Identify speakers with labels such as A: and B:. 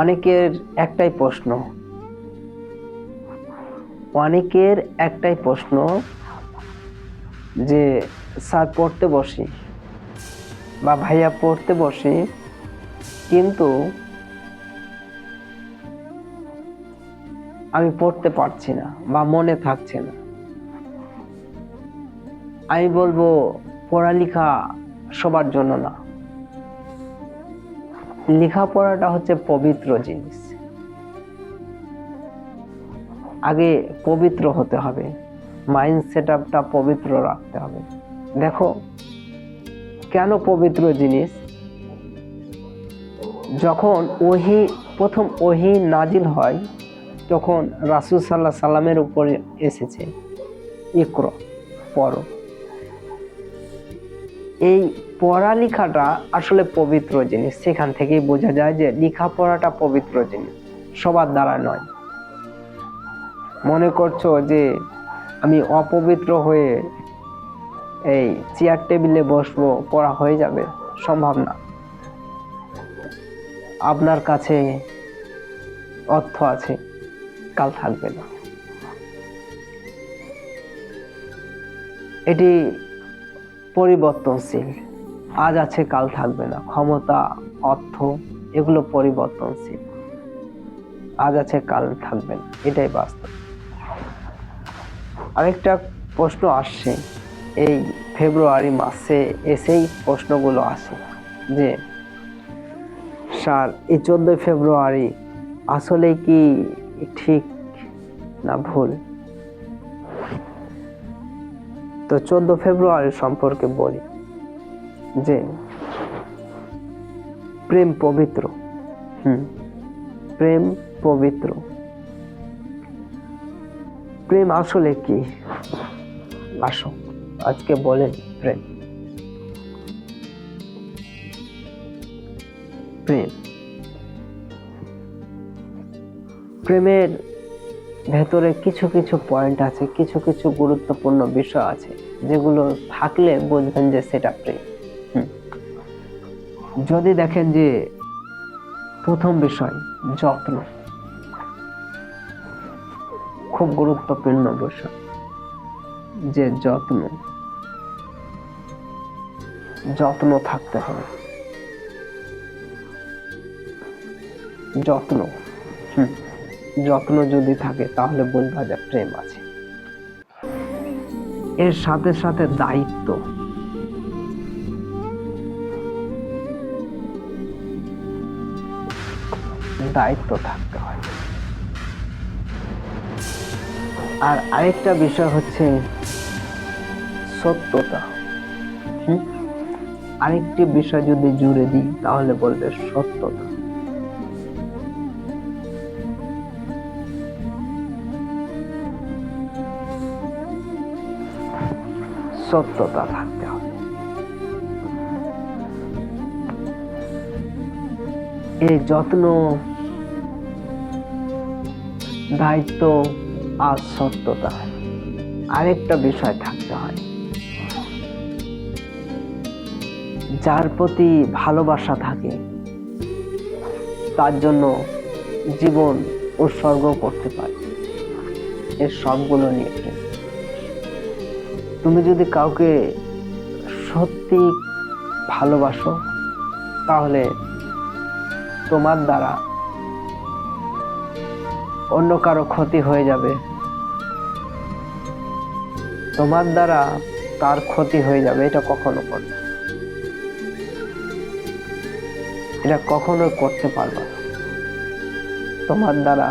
A: অনেকের একটাই প্রশ্ন যে স্যার পড়তে বসি বা ভাইয়া পড়তে বসি, কিন্তু আমি পড়তে পারছি না বা মনে থাকছে না। আমি বলবো পড়ালেখা সবার জন্য না। লেখাপড়াটা হচ্ছে পবিত্র জিনিস। আগে পবিত্র হতে হবে, মাইন্ড সেটআপটা পবিত্র রাখতে হবে। দেখো কেন পবিত্র জিনিস? যখন প্রথম ওহী নাজিল হয় তখন রাসূল সাল্লাল্লাহু আলাইহি সাল্লামের উপরে এসেছে, ইকরা, পড়ো। এই পড়ালেখাটা আসলে পবিত্র জিনিস। সেখান থেকেই বোঝা যায় যে লেখাপড়াটা পবিত্র জিনিস, সবার দ্বারা নয়। মনে করছো যে আমি অপবিত্র হয়ে এই চেয়ার টেবিলে বসবো, পড়া হয়ে যাবে? সম্ভব না। আপনার কাছে অর্থ আছে, কাল থাকবে না। এটি পরিবর্তনশীল, আজ আছে কাল থাকবে না। ক্ষমতা, অর্থ এগুলো পরিবর্তনশীল, আজ আছে কাল থাকবে না, এটাই বাস্তব। আরেকটা প্রশ্ন আসছে, এই ফেব্রুয়ারি মাসে এসেই প্রশ্নগুলো আসে যে স্যার এই 14 ফেব্রুয়ারি আসলে কি ঠিক না ভুল? তো 14 ফেব্রুয়ারি সম্পর্কে বলি যে প্রেম পবিত্র। প্রেম পবিত্র। প্রেম আসলে কি? আসো আজকে বলেন প্রেম। প্রেমের ভেতরে কিছু কিছু পয়েন্ট আছে, কিছু কিছু গুরুত্বপূর্ণ বিষয় আছে যেগুলো থাকলে বুঝবেন যে সেটা প্রেম। যদি দেখেন যে প্রথম বিষয় যত্ন, খুব গুরুত্বপূর্ণ বিষয় যে যত্ন থাকতে হবে। যত্ন যদি থাকে তাহলে বুঝবা যে প্রেম আছে। এর সাথে সাথে দায়িত্ব থাকতে হয়। আর আরেকটা বিষয় হচ্ছে সত্যতা। আরেকটি বিষয় যদি জুড়ে দিই তাহলে বলবে সত্যতা। সত্যতা থাকতে হবে। এই যত্ন, দায়িত্ব আর সত্যতা, আরেকটা বিষয় থাকতে হয়, যার প্রতি ভালোবাসা থাকে তার জন্য জীবন উৎসর্গ করতে পারে। এর সবগুলো নিয়ে প্রেম। তুমি যদি কাউকে সত্যি ভালোবাসো তাহলে তোমার দ্বারা অন্য কারো ক্ষতি হয়ে যাবে, তোমার দ্বারা তার ক্ষতি হয়ে যাবে, এটা কখনো করবে না। এটা কখনো করতে পারবে না। তোমার দ্বারা